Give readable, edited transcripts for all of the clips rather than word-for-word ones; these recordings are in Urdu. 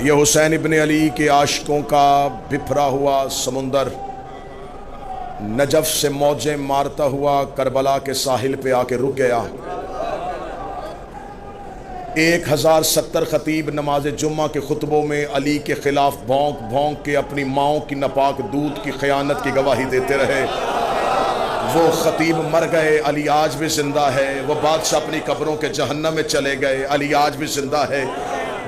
یہ حسین ابن علی کے عاشقوں کا بپھرا ہوا سمندر نجف سے موجیں مارتا ہوا کربلا کے ساحل پہ آ کے رک گیا۔ 1070 خطیب نماز جمعہ کے خطبوں میں علی کے خلاف بھونک بھونک کے اپنی ماؤں کی ناپاک دودھ کی خیانت کی گواہی دیتے رہے۔ وہ خطیب مر گئے، علی آج بھی زندہ ہے۔ وہ بادشاہ اپنی قبروں کے جہنم میں چلے گئے، علی آج بھی زندہ ہے۔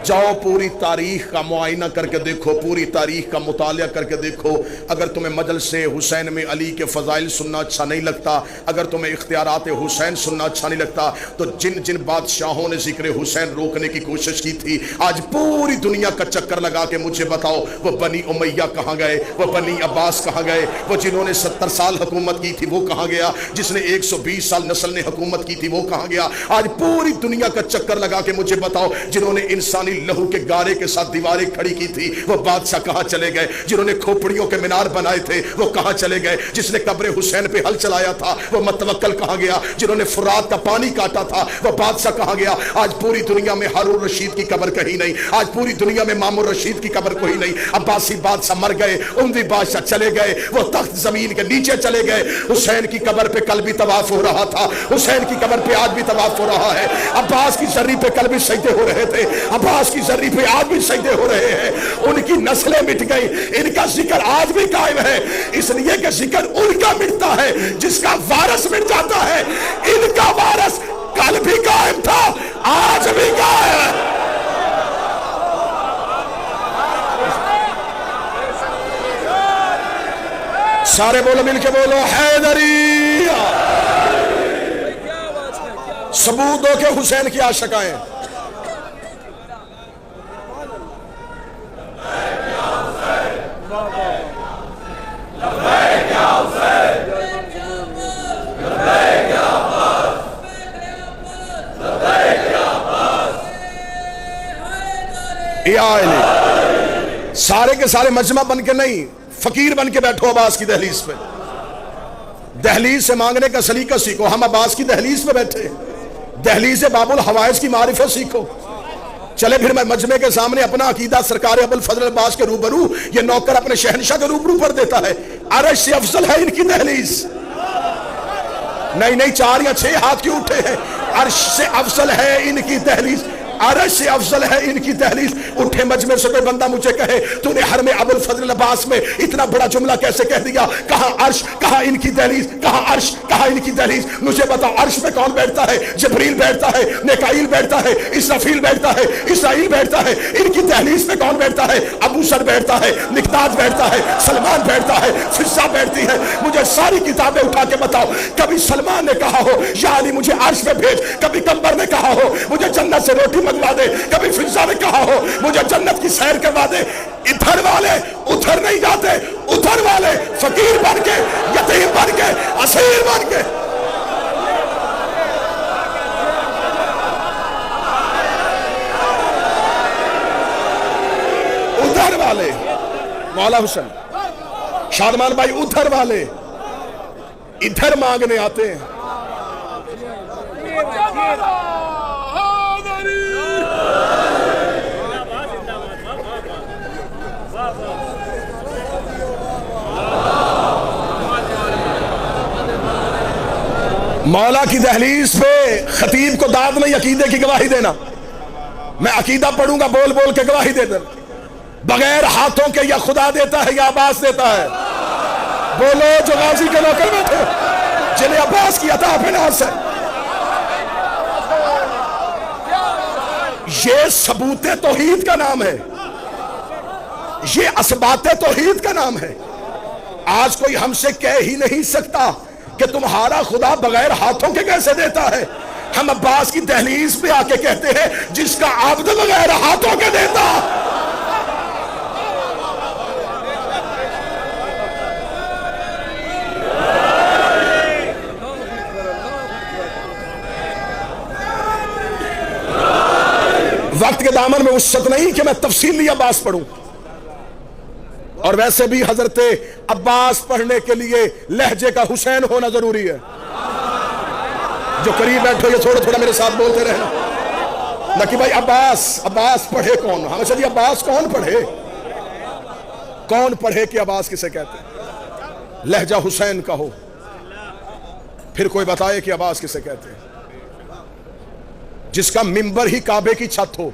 جاؤ پوری تاریخ کا معائنہ کر کے دیکھو، پوری تاریخ کا مطالعہ کر کے دیکھو۔ اگر تمہیں مجلس حسین میں علی کے فضائل سننا اچھا نہیں لگتا، اگر تمہیں اختیارات حسین سننا اچھا نہیں لگتا، تو جن جن بادشاہوں نے ذکر حسین روکنے کی کوشش کی تھی آج پوری دنیا کا چکر لگا کے مجھے بتاؤ وہ بنی امیہ کہاں گئے، وہ بنی عباس کہاں گئے، وہ جنہوں نے 70 سال حکومت کی تھی وہ کہاں گیا، جس نے 120 سال نسل نے حکومت کی تھی وہ کہاں گیا۔ آج پوری دنیا کا چکر لگا کے مجھے بتاؤ جنہوں نے انسانی لہو کے گارے کے ساتھ دیواریں کھڑی کی تھی وہ بادشاہ کہاں چلے گئے، جنہوں نے کھوپڑیوں کے مینار بنائے تھے وہ کہاں چلے گئے، جس نے قبر حسین پہ ہل چلایا تھا وہ متوکل کہاں گیا، جنہوں نے فرات کا پانی کاٹا تھا وہ بادشاہ کہاں گیا۔ آج پوری دنیا میں ہارون رشید کی قبر کہیں نہیں، آج پوری دنیا میں مامون رشید کی قبر کوئی نہیں۔ عباسی بادشاہ مر گئے، اموی بادشاہ چلے گئے، وہ تخت زمین کے نیچے چلے گئے۔ حسین کی قبر پہ کل بھی طواف ہو رہا تھا، حسین کی قبر پہ آج بھی طواف ہو رہا ہے۔ عباس کی زری پہ کل بھی سجدے ہو رہے تھے، عباس کی زری پہ آج بھی سجدے ہو رہے ہیں۔ ان کی نسلیں مٹ گئی، ان کا ذکر آج بھی قائم ہے، اس لیے کہ ذکر ان کا مٹتا ہے جس کا وارث مٹ جاتا ہے۔ ان کا وارث کل بھی قائم تھا، آج بھی قائم ہے۔ سارے بولو، مل کے بولو، حیدری۔ ثبوت ہو کہ حسین کی عاشق آئے۔ سارے کے سارے مجمع بن کے نہیں، فقیر بن کے بیٹھو عباس کی دہلیز پہ۔ دہلیز سے مانگنے کا سلیقہ سیکھو۔ ہم عباس کی دہلیز پہ بیٹھے، دہلیز باب الحوائج کی معرفت سیکھو۔ چلے پھر میں مجمع کے سامنے اپنا عقیدہ سرکار ابو الفضل عباس کے روبرو، یہ نوکر اپنے شہنشاہ کے روبرو پر دیتا ہے۔ عرش سے افضل ہے ان کی دہلیز۔ نہیں 4 یا 6 ہاتھ کیوں اٹھے ہیں؟ عرش سے افضل ہے ان کی دہلیز، عرش سے افضل ہے ان کی دہلیز۔ اٹھے مجمع سے کوئی بندہ مجھے کہے تو نے حرم ابو الفضل عباس میں اتنا بڑا جملہ کیسے کہہ دیا؟ کہاں عرش، کہاں ان کی دہلیز، کہاں عرش، کہاں ان کی دہلیز۔ مجھے بتاؤ عرش پہ کون بیٹھتا ہے؟ جبریل بیٹھتا ہے، میکائیل بیٹھتا ہے، اسرافیل بیٹھتا ہے، اسرائیل بیٹھتا ہے۔ ان کی دہلیز پہ کون بیٹھتا ہے؟ ابو سر بیٹھتا ہے، مقداد بیٹھتا ہے، سلمان بیٹھتا ہے، فضہ بیٹھتی ہے۔ مجھے ساری کتابیں اٹھا کے بتاؤ کبھی سلمان نے کہا ہو یا علی مجھے عرش پہ بھیج، کبھی قمبر نے کہا ہو مجھے جنت سے روٹی منگوا دے، کبھی فضہ نے کہا ہو مجھے جنت کی سیر کروا دے۔ ادھر والے ادھر نہیں جاتے، ادھر والے فقیر بن کے، یتیم بن کے، اسیر بن کے۔ ادھر والے مولا حسین شادمان بھائی، ادھر والے ادھر مانگنے آتے ہیں۔ مولا کی دہلیز پہ خطیب کو داد نہیں عقیدے کی گواہی دینا۔ میں عقیدہ پڑھوں گا بول بول کے گواہی دے دیں، بغیر ہاتھوں کے یا خدا دیتا ہے یا عباس دیتا ہے؟ بولو جو غازی کے نوکر بیٹھے جنہیں عباس کی عطا بناس ہے۔ یہ ثبوت توحید کا نام ہے، یہ اثبات توحید کا نام ہے۔ آج کوئی ہم سے کہہ ہی نہیں سکتا کہ تمہارا خدا بغیر ہاتھوں کے کیسے دیتا ہے۔ ہم عباس کی دہلیز پہ آ کے کہتے ہیں جس کا عبد بغیر ہاتھوں کے دیتا۔ وقت کے دامن میں وسعت نہیں کہ میں تفصیلی عباس پڑھوں، اور ویسے بھی حضرت عباس پڑھنے کے لیے لہجے کا حسین ہونا ضروری ہے۔ جو قریب بیٹھو یہ تھوڑا تھوڑا میرے ساتھ بولتے رہنا۔ نہ کہ بھائی عباس پڑھے کون؟ ہمیں چلیے عباس کون پڑھے کہ عباس کسے کہتے ہیں؟ لہجہ حسین کا ہو، پھر کوئی بتائے کہ عباس کسے کہتے ہیں؟ جس کا منبر ہی کعبے کی چھت ہو۔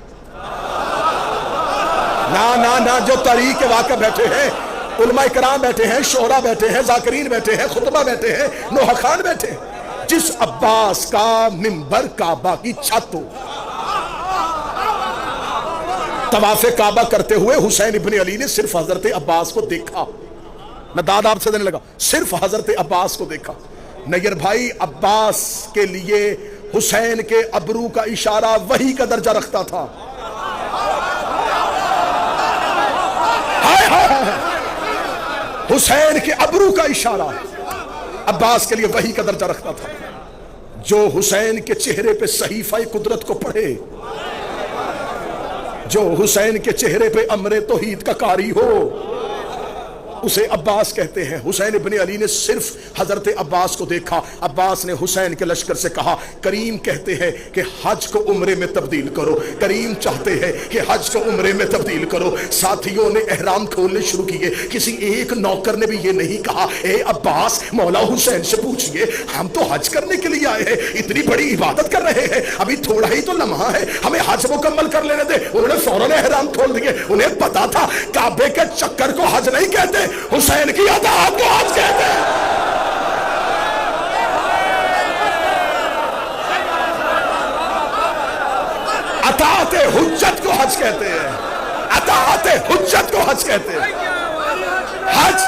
نہ جو تاریخ کے واقع بیٹھے ہیں، علماء کرام بیٹھے ہیں، شعراء بیٹھے ہیں، ذاکرین بیٹھے ہیں، خطبہ بیٹھے ہیں، نوحہ خان بیٹھے ہیں، جس عباس کا منبر کعبہ کی چھت ہو۔ طواف کعبہ کرتے ہوئے حسین ابن علی نے صرف حضرت عباس کو دیکھا۔ میں داد آپ سے دینے لگا، صرف حضرت عباس کو دیکھا۔ نیر بھائی، عباس کے لیے حسین کے ابرو کا اشارہ وحی کا درجہ رکھتا تھا۔ حسین کے ابرو کا اشارہ عباس کے لیے وحی کا درجہ رکھتا تھا۔ جو حسین کے چہرے پہ صحیفہ قدرت کو پڑھے، جو حسین کے چہرے پہ امر توحید کا قاری ہو، اسے عباس کہتے ہیں۔ حسین ابن علی نے صرف حضرت عباس کو دیکھا۔ عباس نے حسین کے لشکر سے کہا، کریم کہتے ہیں کہ حج کو عمرے میں تبدیل کرو، کریم چاہتے ہیں کہ حج کو عمرے میں تبدیل کرو۔ ساتھیوں نے احرام کھولنے شروع کیے، کسی ایک نوکر نے بھی یہ نہیں کہا، اے عباس مولا حسین سے پوچھئے، ہم تو حج کرنے کے لیے آئے ہیں، اتنی بڑی عبادت کر رہے ہیں، ابھی تھوڑا ہی تو لمحہ ہے، ہمیں حج مکمل کر لینے دے۔ انہوں نے فوراً احرام کھول دیے۔ انہیں پتا تھا کعبے کے چکر کو حج نہیں کہتے، حسین کی اطاعت کو حج کہتے ہیں۔ اطاعت حجت کو حج کہتے ہیں، اطاعت حجت کو حج کہتے ہیں۔ حج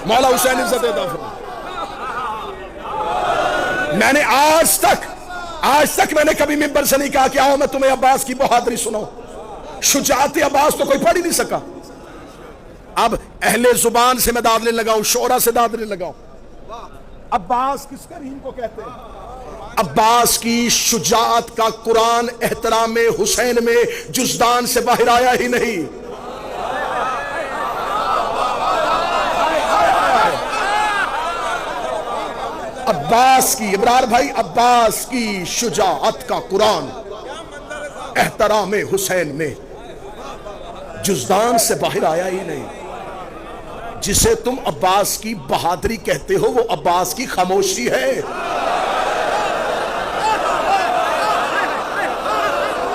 مولا حسین عزت عطا فرمائے۔ میں نے آج تک میں نے کبھی منبر سے نہیں کہا کہ آؤ میں تمہیں عباس کی بہادری سناؤں۔ شجاعت عباس تو کوئی پڑھ ہی نہیں سکا۔ اب اہل زبان سے میں داد لینے لگاؤں، شعرا سے داد لینے لگاؤں۔ عباس کس کریم کو کہتے ہیں؟ عباس کی شجاعت کا قرآن احترام حسین میں جزدان سے باہر آیا ہی نہیں۔ عباس کی، ابرار بھائی، عباس کی شجاعت کا قرآن احترام حسین میں جزدان سے باہر آیا ہی نہیں۔ جسے تم عباس کی بہادری کہتے ہو، وہ عباس کی خاموشی ہے۔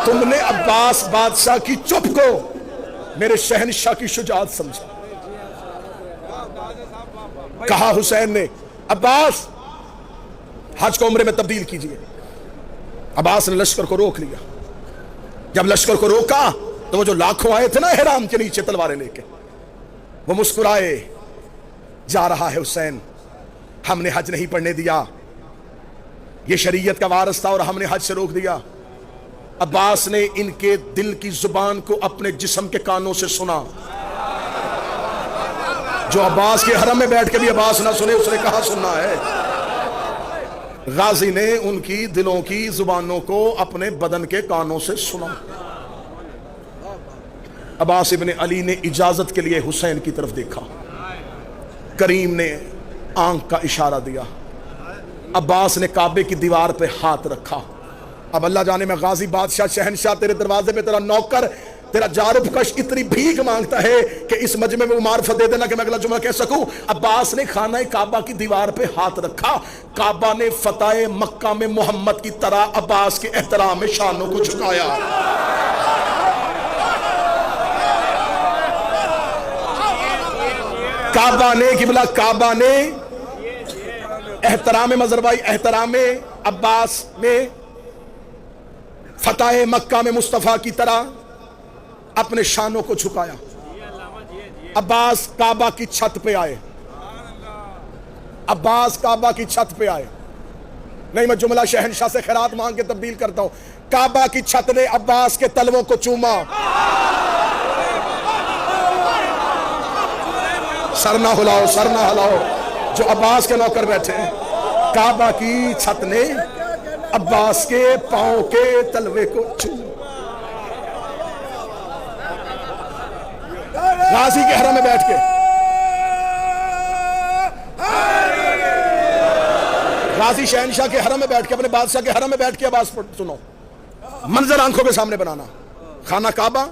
تم نے عباس بادشاہ کی چپ کو میرے شہنشاہ کی شجاعت سمجھا۔ کہا حسین نے، عباس حج کو عمرے میں تبدیل کیجئے۔ عباس نے لشکر کو روک لیا۔ جب لشکر کو روکا تو وہ جو لاکھوں آئے تھے نا احرام کے نیچے تلواریں لے کے، وہ مسکرائے، جا رہا ہے حسین، ہم نے حج نہیں پڑھنے دیا، یہ شریعت کا وارث تھا اور ہم نے حج سے روک دیا۔ عباس نے ان کے دل کی زبان کو اپنے جسم کے کانوں سے سنا۔ جو عباس کے حرم میں بیٹھ کے بھی عباس نہ سنے، اس نے کہا سننا ہے۔ غازی نے ان کی دلوں کی زبانوں کو اپنے بدن کے کانوں سے سنا۔ عباس ابن علی نے اجازت کے لیے حسین کی طرف دیکھا، کریم نے آنکھ کا اشارہ دیا، عباس نے کعبے کی دیوار پہ ہاتھ رکھا۔ اب اللہ جانے میں غازی بادشاہ شہنشاہ تیرے دروازے پہ تیرا نوکر، تیرا جارب کش اتنی بھیک مانگتا ہے کہ اس مجمع میں معرفت دے دینا کہ میں اگلا جمعہ کہہ سکوں۔ عباس نے خانہ کعبہ کی دیوار پہ ہاتھ رکھا۔ کعبہ نے فتح مکہ میں محمد کی طرح عباس کے احترام میں شانوں کو جھکایا۔ کعبہ نے قبلہ، کعبہ نے احترام مظہربائی، احترام عباس میں فتح مکہ میں مصطفیٰ کی طرح اپنے شانوں کو جھکایا۔ عباس کعبہ کی چھت پہ آئے، عباس کعبہ کی چھت پہ آئے۔ نہیں، میں جملہ شہنشاہ سے خیرات مانگ کے تبدیل کرتا ہوں۔ کعبہ کی چھت نے عباس کے تلووں کو چوما۔ سر نہ ہلاؤ، سر نہ ہلاؤ جو عباس کے نوکر بیٹھے ہیں۔ کعبہ کی چھت نے عباس کے پاؤں کے تلوے کو چوما۔ غازی کے حرم میں بیٹھ کے غازی شہنشاہ کے حرم میں بیٹھ کے، اپنے بادشاہ کے حرم میں بیٹھ کے عباس سنو، منظر آنکھوں کے سامنے بنانا، خانہ کعبہ،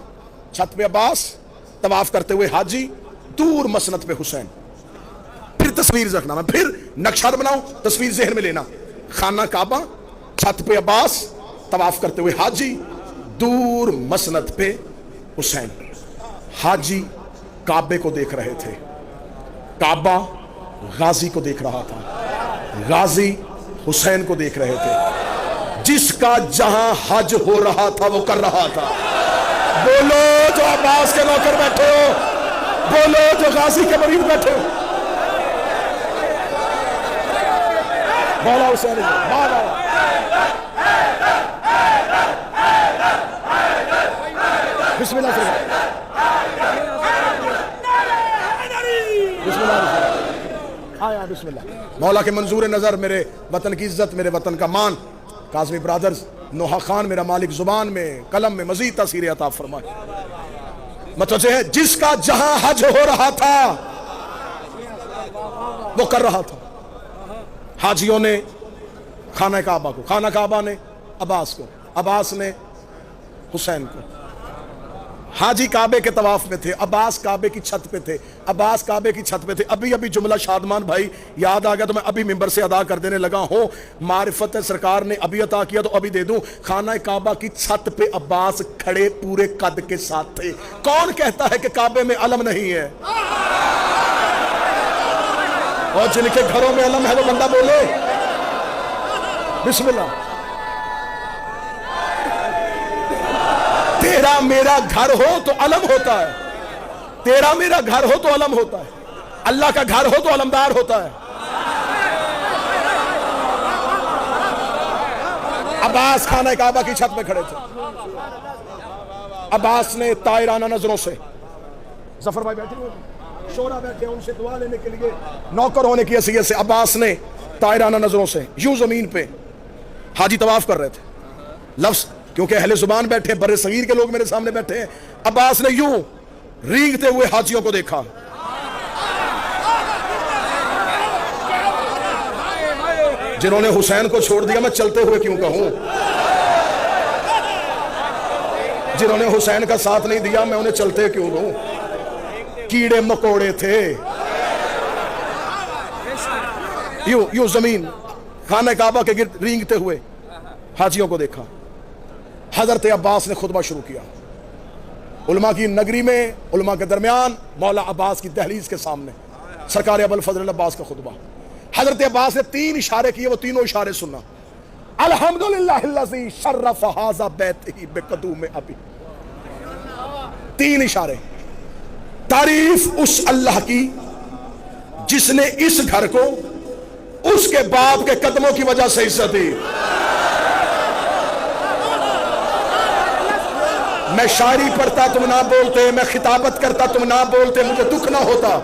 چھت پہ عباس، طواف کرتے ہوئے حاجی، دور مسند پہ حسین. پھر تصویر رکھنا، میں پھر نقشہ بناؤں، تصویر ذہن میں لینا، خانہ کعبہ، چھت پہ عباس، طواف کرتے ہوئے حاجی، دور مسند پہ حسین. حاجی کعبے کو دیکھ رہے تھے، کعبہ غازی کو دیکھ رہا تھا، غازی حسین کو دیکھ رہے تھے. جس کا جہاں حج ہو رہا تھا وہ کر رہا تھا. بولو جو عباس کے نوکر بیٹھے ہو، بولو جو غازی کے مریض بیٹھے ہو. مولا حسین مولا بسم اللہ بسم اللہ آیا بسم اللہ. مولا کے منظور نظر میرے وطن کی عزت، میرے وطن کا مان، کاظمی برادرز، نوحہ خان میرا مالک زبان میں قلم میں مزید تاثیر عطا فرمائے. متوجہ ہے، جس کا جہاں حج ہو رہا تھا وہ کر رہا تھا. حاجیوں نے خانہ کعبہ کو، خانہ کعبہ نے عباس کو، عباس نے حسین کو. حاجی کعبے کے طواف میں تھے، عباس کعبے کی چھت پہ تھے، عباس کعبے کی چھت پہ تھے. ابھی جملہ شادمان بھائی یاد آ گیا تو میں ابھی ممبر سے ادا کر دینے لگا ہوں. معرفت سرکار نے ابھی عطا کیا تو ابھی دے دوں. خانہ کعبہ کی چھت پہ عباس کھڑے پورے قد کے ساتھ تھے. کون کہتا ہے کہ کعبے میں علم نہیں ہے؟ اور جن کے گھروں میں علم ہے وہ بندہ بولے بسم اللہ. تیرا میرا گھر ہو تو علم ہوتا ہے، تیرا میرا گھر ہو تو علم ہوتا ہے، اللہ کا گھر ہو تو علمدار ہوتا ہے. عباس خانہ کعبہ کی چھت پہ کھڑے تھے. عباس نے طائرانہ نظروں سے، ظفر بھائی بیٹھے ہوئے شورا بیٹھے ان سے دعا لینے کے لیے نوکر ہونے کی حیثیت سے، عباس نے طائرانہ نظروں سے یوں زمین پہ، حاجی طواف کر رہے تھے، لفظ کیونکہ اہل زبان بیٹھے، بر صغیر کے لوگ میرے سامنے بیٹھے ہیں. عباس نے یوں رینگتے ہوئے حاجیوں کو دیکھا. جنہوں نے حسین کو چھوڑ دیا میں چلتے ہوئے کیوں کہوں، جنہوں نے حسین کا ساتھ نہیں دیا میں انہیں چلتے کیوں کہوں. کیڑے مکوڑے تھے. یوں زمین خانہ کعبہ کے گرد رینگتے ہوئے حاجیوں کو دیکھا. حضرت عباس نے خطبہ شروع کیا. علماء کی نگری میں، علماء کے درمیان، مولا عباس کی دہلیز کے سامنے سرکار ابو الفضل عباس کا خطبہ. حضرت عباس نے 3 اشارے کیے، وہ تینوں اشارے سننا. الحمدللہ الذی شرف ھذا بیتہ بقدوم ابی. 3 اشارے. تعریف اس اللہ کی جس نے اس گھر کو اس کے باپ کے قدموں کی وجہ سے عزت دی. میں شاعری پڑھتا تم نہ بولتے، میں خطابت کرتا تم نہ بولتے، مجھے دکھ نہ ہوتا.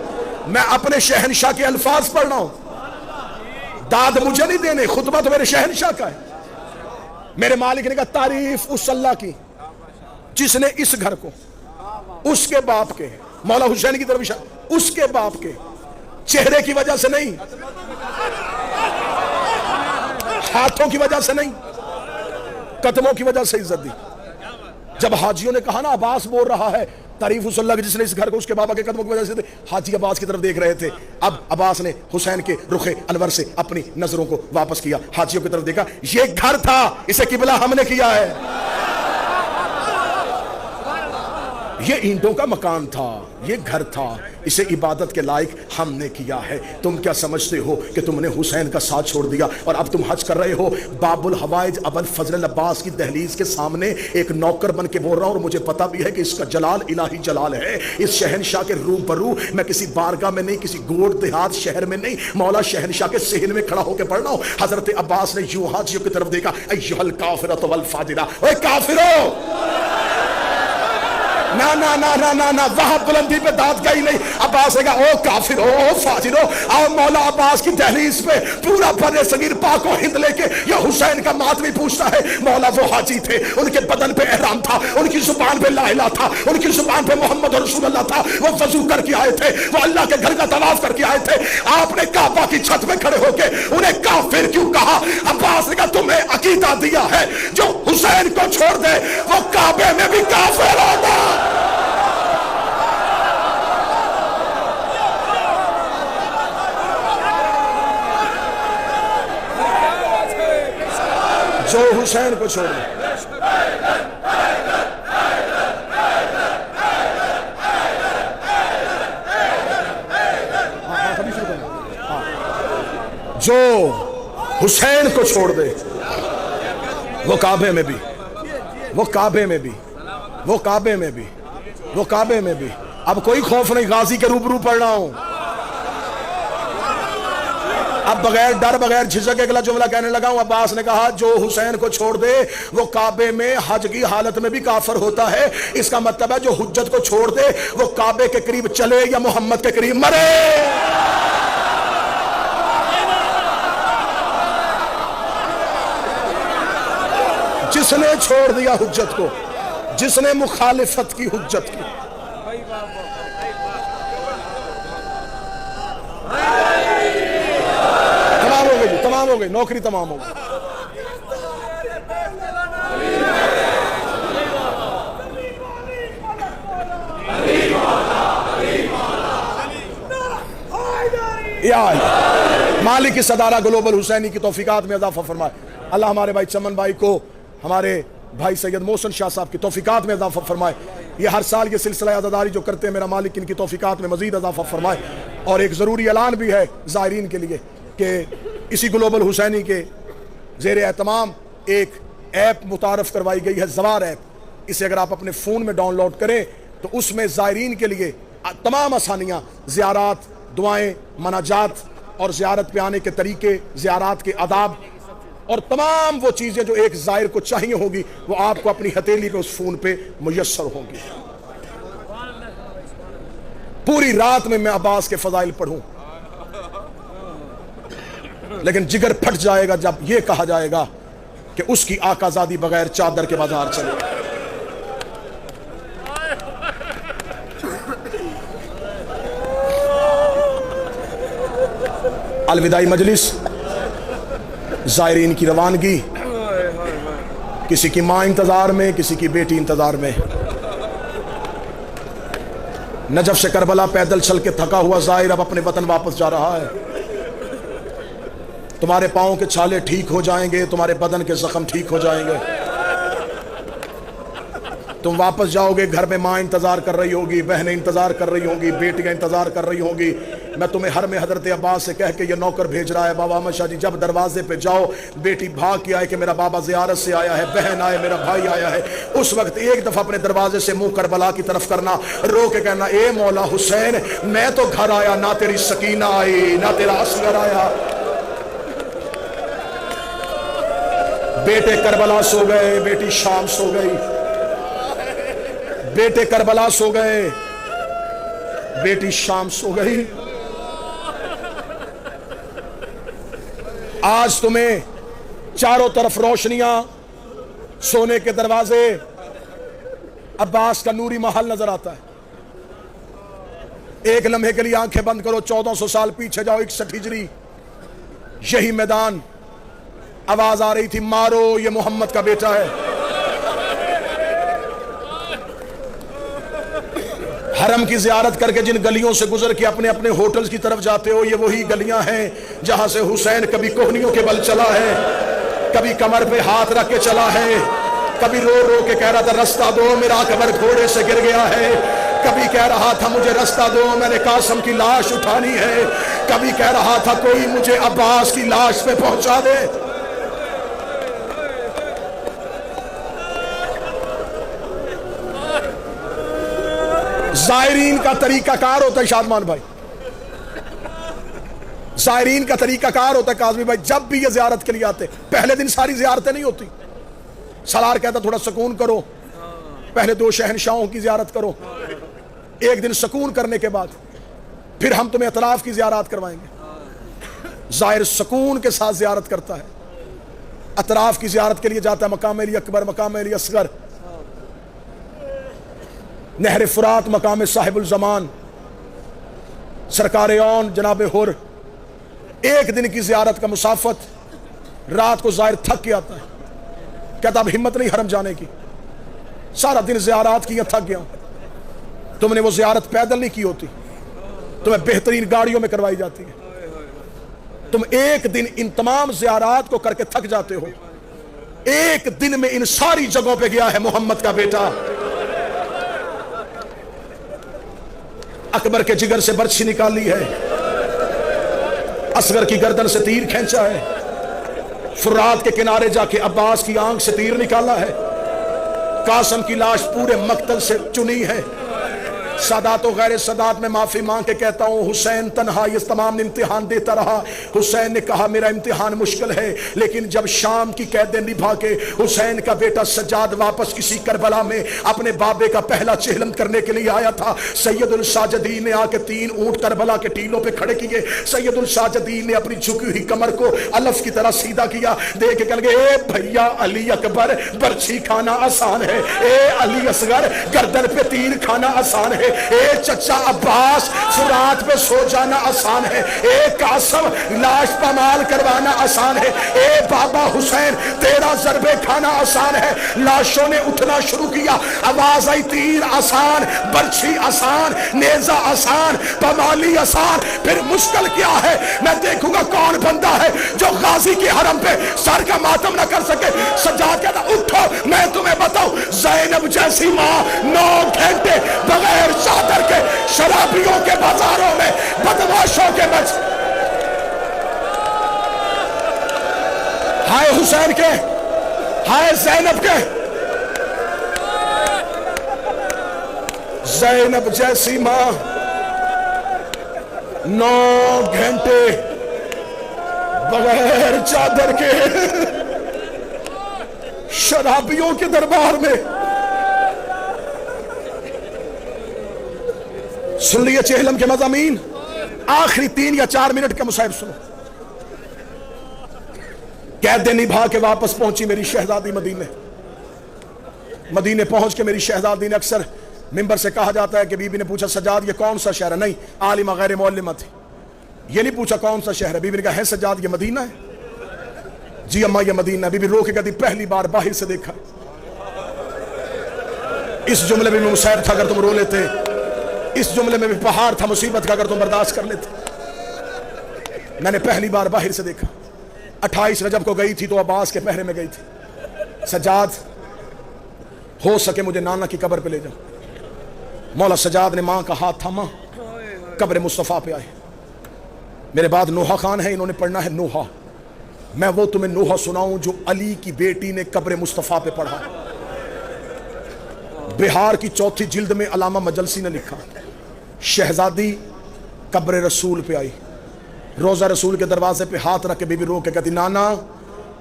میں اپنے شہنشاہ کے الفاظ پڑھ رہا ہوں، داد مجھے نہیں دینے، خطبہ تو میرے شہنشاہ کا ہے. میرے مالک نے کہا تعریف اس اللہ کی جس نے اس گھر کو اس کے باپ کے، مولا حسین کی طرف اشارہ، اس کے باپ کے چہرے کی وجہ سے نہیں، ہاتھوں کی وجہ سے نہیں، قدموں کی وجہ سے عزت دی. جب حاجیوں نے کہا نا عباس بول رہا ہے تعریف اس اللہ کی جس نے اس گھر کو اس کے بابا کے قدموں کی وجہ سے، حاجی عباس کی طرف دیکھ رہے تھے. اب عباس نے حسین کے رخ انور سے اپنی نظروں کو واپس کیا، حاجیوں کی طرف دیکھا. یہ گھر تھا، اسے قبلہ ہم نے کیا ہے. یہ اینٹوں کا مکان تھا، یہ گھر تھا، اسے عبادت کے لائق ہم نے کیا ہے. تم کیا سمجھتے ہو کہ تم نے حسین کا ساتھ چھوڑ دیا اور اب تم حج کر رہے ہو؟ باب الحوائج ابو الفضل عباس کی دہلیز کے سامنے ایک نوکر بن کے بول رہا ہوں، اور مجھے پتا بھی ہے کہ اس کا جلال الہی جلال ہے. اس شہنشاہ کے روبرو میں کسی بارگاہ میں نہیں، کسی گوڑ دیہات شہر میں نہیں، مولا شہنشاہ کے صحن میں کھڑا ہو کے پڑھ رہا ہوں. حضرت عباس نے یوں حاجیوں کی طرف دیکھا، ایھا الکافرۃ والفاجرہ، اے کافرو، نا نا نا نا نا نا، وہاں بلندی پہ داد گئی نہیں. عباس نے کہا او کافر ہو، او فاجر ہو، آؤ مولا عباس کی دہلیز پہ پورا بر صغیر پاک و ہند لے کے یہ حسین کا ماتمی پوچھتا ہے. مولا وہ حاجی تھے، ان کے بدن پہ احرام تھا، ان کی زبان پہ لا الہ تھا، ان کی زبان پہ محمد رسول اللہ تھا، وہ وضو کر کے آئے تھے، وہ اللہ کے گھر کا طواف کر کے آئے تھے. آپ نے کعبہ کی چھت پہ کھڑے ہو کے انہیں کافر کیوں کہا؟ عباس نے کہا تمہیں عقیدہ دیا ہے جو حسین کو چھوڑ دے وہ کعبے میں بھی کافر ہوگا. جو حسین کو چھوڑ دے. جو حسین کو چھوڑ دے وہ کعبے میں بھی، وہ کعبے میں بھی، وہ کعبے میں بھی، وہ کعبے میں بھی. اب کوئی خوف نہیں، غازی کے روبرو پڑھ رہا ہوں. اب بغیر ڈر بغیر جھجک اگلا جملہ کہنے لگا ہوں. عباس نے کہا جو حسین کو چھوڑ دے وہ کعبے میں حج کی حالت میں بھی کافر ہوتا ہے. اس کا مطلب ہے جو حجت کو چھوڑ دے وہ کعبے کے قریب چلے یا محمد کے قریب مرے. جس نے چھوڑ دیا حجت کو، جس نے مخالفت کی حجت کی. تمام ہو گئی، تمام ہو گئی، نوکری تمام ہو گئی. مالک کی صدارہ گلوبل حسینی کی توفیقات میں اضافہ فرمائے. اللہ ہمارے بھائی چمن بھائی کو، ہمارے بھائی سید محسن شاہ صاحب کی توفیقات میں اضافہ فرمائے. یہ ہر سال یہ سلسلہ عزاداری جو کرتے ہیں، میرا مالک ان کی توفیقات میں مزید اضافہ فرمائے. اور ایک ضروری اعلان بھی ہے زائرین کے لیے کہ اسی گلوبل حسینی کے زیر اہتمام ایک ایپ متعارف کروائی گئی ہے، زوار ایپ. اسے اگر آپ اپنے فون میں ڈاؤن لوڈ کریں تو اس میں زائرین کے لیے تمام آسانیاں، زیارات، دعائیں، مناجات اور زیارت پہ آنے کے طریقے، زیارات کے آداب اور تمام وہ چیزیں جو ایک زائر کو چاہیے ہوگی وہ آپ کو اپنی ہتھیلی پہ اس فون پہ میسر ہوں گی. پوری رات میں عباس کے فضائل پڑھوں لیکن جگر پھٹ جائے گا جب یہ کہا جائے گا کہ اس کی آقا زادی بغیر چادر کے بازار چلے. الوداعی مجلس، زائرین کی روانگی، کسی کی ماں انتظار میں، کسی کی بیٹی انتظار میں. نجف سے کربلا پیدل چل کے تھکا ہوا زائر اب اپنے وطن واپس جا رہا ہے. تمہارے پاؤں کے چھالے ٹھیک ہو جائیں گے، تمہارے بدن کے زخم ٹھیک ہو جائیں گے. تم واپس جاؤ گے، گھر میں ماں انتظار کر رہی ہوگی، بہنیں انتظار کر رہی ہوں گی، بیٹیاں انتظار کر رہی ہوں گی. میں تمہیں ہر میں حضرت عباس سے کہہ کے یہ نوکر بھیج رہا ہے، بابا احمد شاہ جی جب دروازے پہ جاؤ بیٹی بھاگ کے آئے کہ میرا بابا زیارت سے آیا ہے، بہن آئے، میرا بھائی آیا ہے، اس وقت ایک دفعہ اپنے دروازے سے منہ کربلا کی طرف کرنا، رو کے کہنا اے مولا حسین میں تو گھر آیا، نہ تیری سکینہ آئی نہ تیرا اصغر آیا. بیٹے کربلا سو گئے، بیٹی شام سو گئی. بیٹے کربلا سو گئے، بیٹی شام سو گئی. آج تمہیں چاروں طرف روشنیاں، سونے کے دروازے، عباس کا نوری محل نظر آتا ہے. ایک لمحے کے لیے آنکھیں بند کرو، 1400 سال پیچھے جاؤ، 61 ہجری، یہی میدان. آواز آ رہی تھی مارو یہ محمد کا بیٹا ہے. حرم کی زیارت کر کے جن گلیوں سے گزر کے اپنے اپنے ہوٹلز کی طرف جاتے ہو، یہ وہی گلیاں ہیں جہاں سے حسین کبھی کوہنیوں کے بل چلا ہے، کبھی کمر پہ ہاتھ رکھ کے چلا ہے، کبھی رو رو کے کہہ رہا تھا رستہ دو میرا اکبر گھوڑے سے گر گیا ہے، کبھی کہہ رہا تھا مجھے رستہ دو میں نے قاسم کی لاش اٹھانی ہے، کبھی کہہ رہا تھا کوئی مجھے عباس کی لاش پہ پہنچا دے. زائرین کا طریقہ کار ہوتا ہے شادمان بھائی، زائرین کا طریقہ کار ہوتا ہے کاظمی بھائی. جب بھی یہ زیارت کے لیے آتے پہلے دن ساری زیارتیں نہیں ہوتی. سالار کہتا تھوڑا سکون کرو، پہلے 2 شہنشاہوں کی زیارت کرو، ایک دن سکون کرنے کے بعد پھر ہم تمہیں اطراف کی زیارات کروائیں گے۔ زائر سکون کے ساتھ زیارت کرتا ہے، اطراف کی زیارت کے لیے جاتا ہے مقام علی اکبر، مقام علی اصغر، نہر فرات، مقام صاحب الزمان، سرکار اون جناب حر۔ ایک دن کی زیارت کا مسافت، رات کو زائر تھک کے آتا ہے، کہتا اب ہمت نہیں حرم جانے کی، سارا دن زیارات کی، تھک گیا ہوں۔ تم نے وہ زیارت پیدل نہیں کی ہوتی، تمہیں بہترین گاڑیوں میں کروائی جاتی ہے، تم ایک دن ان تمام زیارات کو کر کے تھک جاتے ہو، ایک دن میں ان ساری جگہوں پہ گیا ہے محمد کا بیٹا۔ اکبر کے جگر سے برچھی نکالی ہے، اصغر کی گردن سے تیر کھینچا ہے، فرات کے کنارے جا کے عباس کی آنکھ سے تیر نکالا ہے، قاسم کی لاش پورے مقتل سے چنی ہے۔ سادات و غیر سادات میں معافی مانگ کے کہتا ہوں، حسین تنہا یہ تمام امتحان دیتا رہا۔ حسین نے کہا میرا امتحان مشکل ہے، لیکن جب شام کی قیدیں نبھا کے حسین کا بیٹا سجاد واپس کسی کربلا میں اپنے بابے کا پہلا چہلم کرنے کے لیے آیا تھا، سید الساجدین نے آ کے 3 اونٹ کربلا کے ٹیلوں پہ کھڑے کیے۔ سید الساجدین نے اپنی جھکی ہوئی کمر کو الف کی طرح سیدھا کیا، دیکھ کے کہنے لگے اے بھیا علی اکبر، برچھی کھانا آسان ہے، اے علی اصغر گردن پہ تیر کھانا آسان ہے، اے چچا عباس فرات پہ سو جانا آسان ہے، اے قاسم لاش پامال کروانا آسان ہے، اے بابا حسین تیرا ضربے کھانا آسان ہے۔ لاشوں نے اٹھنا شروع کیا، آواز آئی تیر آسان، برچھی آسان، نیزہ آسان، پامالی آسان، پھر مشکل کیا ہے؟ میں دیکھوں گا کون بندہ ہے جو غازی کے حرم پہ سر کا ماتم نہ کر سکے۔ سجاد کہتا اٹھو میں تمہیں بتاؤں، زینب جیسی ماں 9 گھنٹے بغیر چادر کے شرابیوں کے بازاروں میں بدماشوں کے بچ، ہائے حسین کے، ہائے زینب کے، زینب جیسی ماں 9 گھنٹے بغیر چادر کے شرابیوں کے دربار میں۔ سن لیے چہلم کے مضامین، آخری 3 یا 4 منٹ کا مصاحب سنو۔ قیدیں نبھا کے واپس پہنچی میری شہزادی مدینے۔ مدینے پہنچ کے میری شہزادی نے، اکثر ممبر سے کہا جاتا ہے کہ بی بی نے پوچھا سجاد یہ کون سا شہر ہے؟ نہیں، عالمہ غیر معلمہ تھی، یہ نہیں پوچھا کون سا شہر ہے۔ بی بی نے کہا ہے سجاد یہ مدینہ ہے؟ جی اماں یہ مدینہ ہے۔ بی بی رو کے کہتی پہلی بار باہر سے دیکھا۔ اس جملے میں بھی مصیبت تھا اگر تم رو لیتے، اس جملے میں بھی پہاڑ تھا مصیبت کا اگر تم برداشت کر لیتے۔ میں نے پہلی بار باہر سے دیکھا، 28 رجب کو گئی تھی تو عباس کے پہرے میں گئی تھی۔ سجاد ہو سکے مجھے نانا کی قبر پہ لے جاؤ۔ مولا سجاد نے ماں کا ہاتھ تھاما، قبر مصطفیٰ پہ آئے۔ میرے بعد نوحہ خان ہے، انہوں نے پڑھنا ہے نوحہ۔ میں وہ تمہیں نوحہ سناؤں جو علی کی بیٹی نے قبر مصطفیٰ پہ پڑھا۔ بہار کی 4تھی جلد میں علامہ مجلسی نے لکھا، شہزادی قبر رسول پہ آئی، روزہ رسول کے دروازے پہ ہاتھ رکھ کے بی بی رو کے کہتی نانا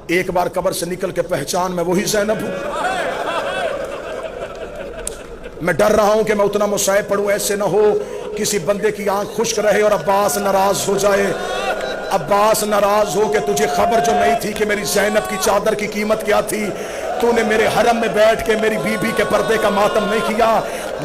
ایک بار قبر سے نکل کے پہچان میں وہی زینب ہوں۔ میں ڈر رہا ہوں کہ میں اتنا مصائب پڑھوں ایسے نہ ہو کسی بندے کی آنکھ خشک رہے اور عباس ناراض ہو جائے، عباس ناراض ہو کہ تجھے خبر جو نہیں تھی کہ میری زینب کی چادر کی قیمت کیا تھی، تو نے میرے حرم میں بیٹھ کے میری بی بی کے پردے کا ماتم نہیں کیا۔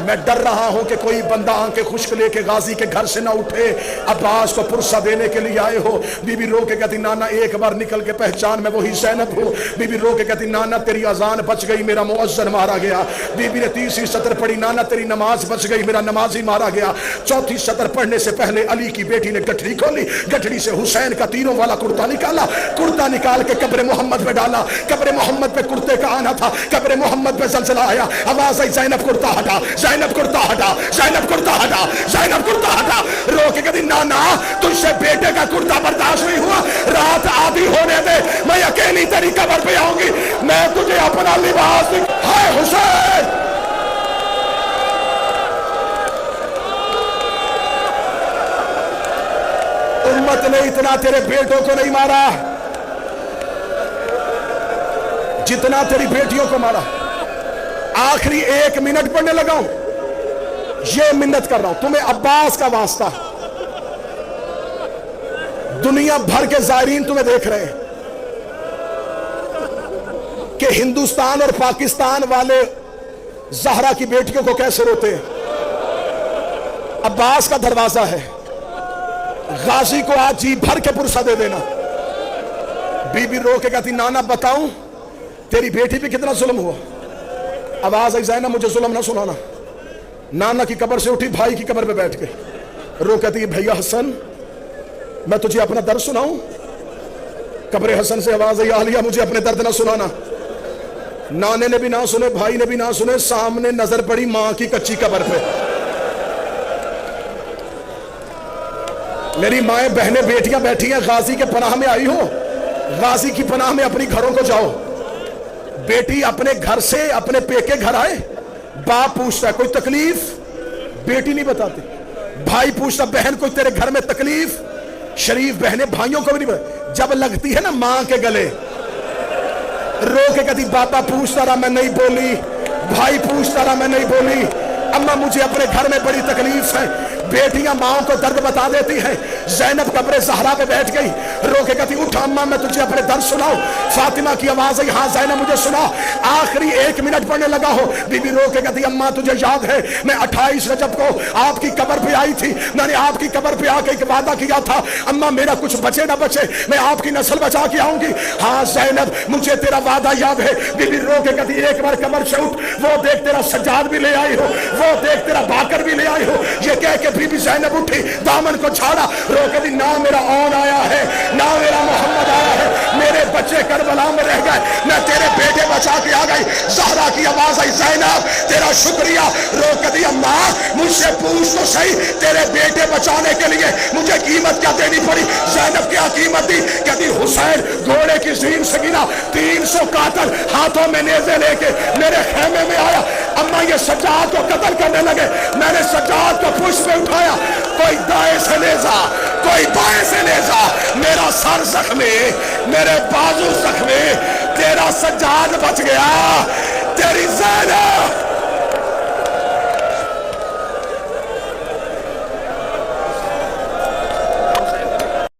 میں ڈر رہا ہوں کہ کوئی بندہ آنکھیں خشک لے کے غازی کے گھر سے نہ اٹھے، عباس کو پرسہ دینے کے لیے آئے ہو۔ بی بی رو کے کہتی نانا ایک بار نکل کے پہچان میں وہی زینب ہوں۔ بی بی رو کے کہتی نانا تیری اذان بچ گئی، میرا مؤذن مارا گیا۔ بی بی نے 30ویں سطر پڑھی، نانا تیری نماز بچ گئی، میرا نمازی مارا گیا۔ 4تھی سطر پڑھنے سے پہلے علی کی بیٹی نے گٹھڑی کھولی، گٹھڑی سے حسین کا تیروں والا کرتا نکالا، کرتا نکال کے قبر محمد پہ ڈالا۔ قبر محمد پہ کرتے کا آنا تھا، قبر محمد پہ زلزلہ آیا، آواز آئی زینب کرتا ہٹا، زینب کرتا ہٹا، زینب کرتا ہٹا، زینب کرتا ہٹا۔ رو کے کہتی نانا تجھ سے بیٹے کا کرتا برداشت نہیں ہوا، رات آدھی ہونے دے، میں اکیلی تیری قبر پہ آؤں گی، میں تجھے اپنا لباس ہائے حسین۔ امت نے اتنا تیرے بیٹوں کو نہیں مارا جتنا تیری بیٹیوں کو مارا۔ آخری 1 منٹ پڑھنے لگا ہوں، یہ منت کر رہا ہوں تمہیں عباس کا واسطہ ہے، دنیا بھر کے زائرین تمہیں دیکھ رہے ہیں کہ ہندوستان اور پاکستان والے زہرا کی بیٹیوں کو کیسے روتے ہیں۔ عباس کا دروازہ ہے، غازی کو آج جی بھر کے پرسہ دے دینا۔ بی بی رو کے کہتی نانا بتاؤں تیری بیٹی پہ کتنا ظلم ہوا؟ آواز آئی زینب مجھے ظلم نہ سنانا۔ نانا کی قبر سے اٹھی، بھائی کی قبر پہ بیٹھ گئی، رو کہتی ہے بھیا حسن میں تجھے اپنا درد سناؤں؟ قبر حسن سے آواز آئی عالیہ مجھے اپنے درد نہ سنانا۔ نانے نے بھی نہ سنے، بھائی نے بھی نہ سنے، سامنے نظر پڑی ماں کی کچی قبر پہ۔ میری مائیں بہنیں بیٹیاں بیٹھی ہیں، غازی کے پناہ میں آئی ہو، غازی کی پناہ میں اپنی گھروں کو جاؤ۔ بیٹی اپنے گھر سے اپنے پیکے گھر آئے، باپ پوچھتا ہے کوئی تکلیف؟ بیٹی نہیں بتاتی۔ بھائی پوچھتا بہن کوئی تیرے گھر میں تکلیف؟ شریف بہنیں بھائیوں کو بھی نہیں بتاتی۔ جب لگتی ہے نا ماں کے گلے، رو کے کہتی بابا پوچھتا رہا میں نہیں بولی، بھائی پوچھتا رہا میں نہیں بولی، اماں مجھے اپنے گھر میں بڑی تکلیف ہے۔ بیٹیاں ماں کو درد بتا دیتی ہیں۔ زینب قبر زہرا پہ بیٹھ گئی، رو کے کہتی اٹھ اماں میں تجھے اپنے درد سناؤں۔ فاطمہ کی آواز آئی ہاں زینب مجھے سنا۔ آخری 1 منٹ پڑھنے لگا ہو، بی بی رو کے کہتی اماں تجھے یاد ہے میں 28 رجب کو آپ کی قبر پہ آئی تھی، میں نے آپ کی قبر پہ آ کے ایک وعدہ کیا تھا اماں میرا کچھ بچے نہ بچے میں آپ کی نسل بچا کے آؤں گی۔ ہاں زینب مجھے تیرا وعدہ یاد ہے۔ بی بی رو کے کہتی ایک بار قبر سے اٹھ، وہ دیکھ تیرا سجاد بھی لے آئی ہو، وہ دیکھ تیرا باکر بھی لے آئی ہو۔ یہ کہہ کے بی بی زینب اٹھی، دامن کو چھاڑا، رو کے دی نہ میرا اون آیا ہے نہ میرا محمد آیا ہے، میرے بچے کربلا میں رہ گئے، میں تیرے بیٹے بچا کے آ گئی۔ زہرا کی آواز آئی زینب تیرا شکریہ۔ رو کے دی اماں مجھ سے پوچھ تو صحیح تیرے بیٹے بچانے کے لیے مجھے قیمت کیا دینی پڑی؟ زینب کیا قیمت دی؟ کہتی حسین گھوڑے کی زین سے گنا 300 قاتل ہاتھوں میں نیزے لے کے میرے خیمے میں آیا، اماں یہ سجاد کو قتل کرنے لگے، میں نے سجاد کو پشت پہ اٹھایا، کوئی دائیں سے نیزا کوئی بائیں سے نیزا، میرا سر زخمی میرے بازو زخمی، تیرا سجاد بچ گیا، تیری